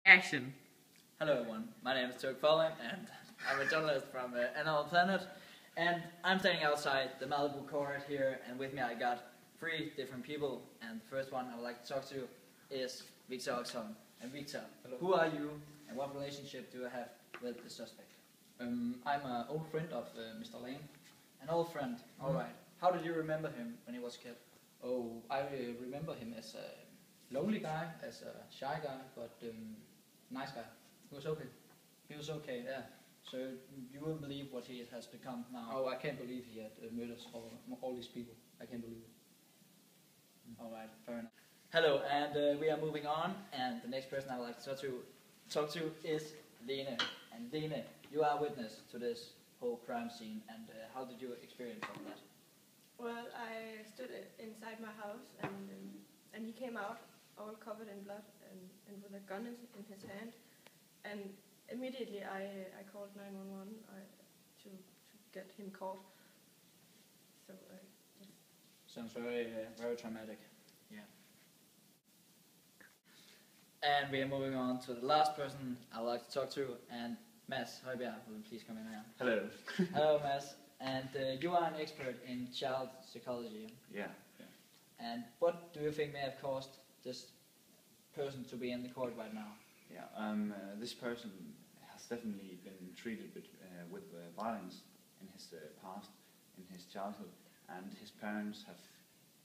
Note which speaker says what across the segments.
Speaker 1: Action.
Speaker 2: Hello everyone, my name is hovedrollen and I'm a journalist from Another Planet, and I'm standing outside the Malibu court here, and with me I got 3 different people, and the first one I would like to talk to is Victor Oxholm. And Victor, hello. Who are you and what relationship do you have with the suspect?
Speaker 3: I'm an old friend of Mr. Lane.
Speaker 2: An old friend, alright. How did you remember him when he was a kid?
Speaker 3: Oh, I remember him as a lonely guy, as a shy guy, but nice guy. He was okay.
Speaker 2: He was okay, yeah. So you wouldn't believe what he has become now?
Speaker 3: Oh, I can't believe he had murdered all these people. I can't believe it.
Speaker 2: Alright, fair enough. Hello, and we are moving on, and the next person I would like to talk to is Lene. And Lene, you are a witness to this whole crime scene, and how did you experience all that?
Speaker 4: Well, I stood inside my house, and he came out all covered in blood and with a gun in his hand, and immediately I called 911 to get him caught. So yes.
Speaker 2: Sounds very traumatic. Yeah. And we are moving on to the last person I would like to talk to, and Mads Højbjerg, will you please come in here?
Speaker 5: Hello.
Speaker 2: Hello, Mads. And you are an expert in child psychology.
Speaker 5: Yeah.
Speaker 2: And what do you think may have caused this person to be in the court right now?
Speaker 5: Yeah. This person has definitely been treated with violence in his past, in his childhood, and his parents have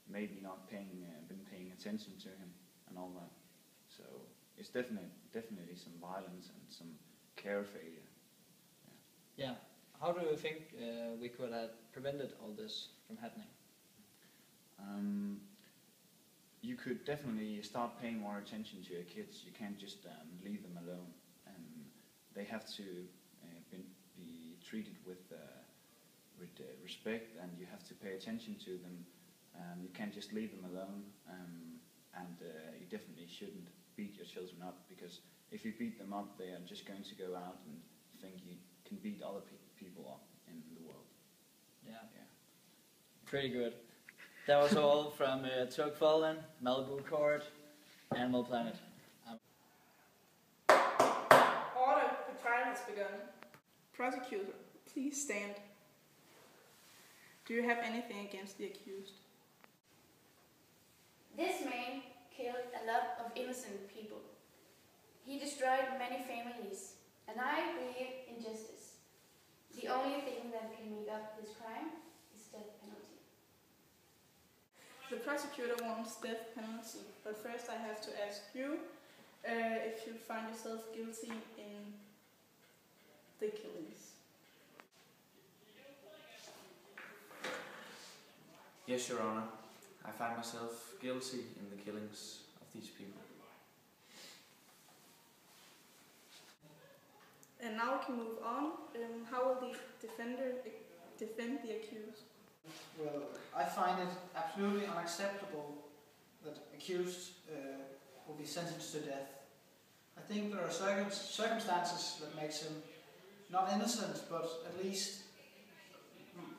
Speaker 5: maybe not been paying attention to him and all that. So it's definitely some violence and some care failure.
Speaker 2: Yeah. How do you think we could have prevented all this from happening?
Speaker 5: You could definitely start paying more attention to your kids. You can't just leave them alone. They have to be treated with respect, and you have to pay attention to them. You can't just leave them alone, and you definitely shouldn't beat your children up, because if you beat them up, they are just going to go out and think you can beat other people up in the world.
Speaker 2: Yeah. Pretty good. That was all from hovedrollen, Malibu Court, Animal Planet.
Speaker 6: Order, the trial has begun. Prosecutor, please stand. Do you have anything against the accused?
Speaker 7: This man killed a lot of innocent people. He destroyed many families, and I believe in justice. The only thing that can make up this crime is death penalty.
Speaker 6: The prosecutor wants death penalty, but first I have to ask you if you find yourself guilty in the killings.
Speaker 8: Yes, Your Honor. I find myself guilty in the killings of these people.
Speaker 6: And now we can move on. How will the defender defend the accused?
Speaker 9: Well, I find it absolutely unacceptable that accused will be sentenced to death. I think there are circumstances that makes him not innocent, but at least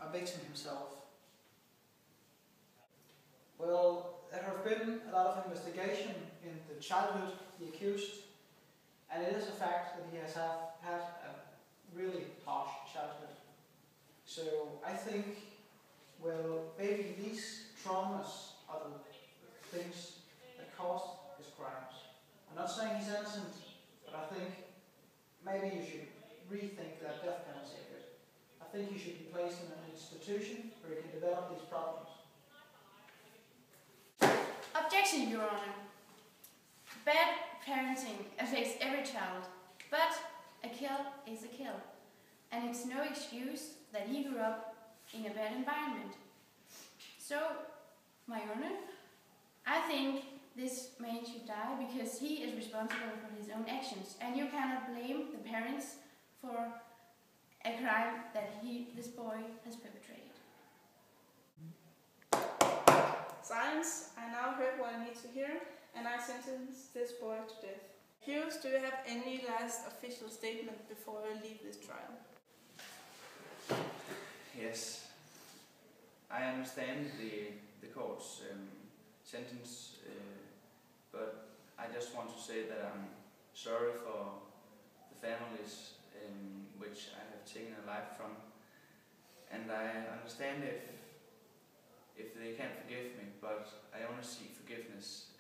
Speaker 9: a victim himself. Well, there have been a lot of investigation in the childhood of the accused, and it is a fact that he has had a really harsh childhood. So I think, well, maybe these traumas are the things that caused his crimes. I'm not saying he's innocent, but I think maybe you should rethink that death penalty a bit. I think he should be placed in an institution where he can develop these problems.
Speaker 7: Objection, Your Honor. Bad parenting affects every child, but a kill is a kill, and it's no excuse that he grew up in a bad environment. So, my Honor, I think this man should die because he is responsible for his own actions, and you cannot blame the parents for a crime that this boy has perpetrated.
Speaker 6: Silence. I now heard what I need to hear, and I sentence this boy to death. Accused, do you have any last official statement before I leave this trial?
Speaker 8: Yes. I understand the court's sentence, but I just want to say that I'm sorry for the families which I have taken a life from, and I understand if they can't forgive me, but I only seek forgiveness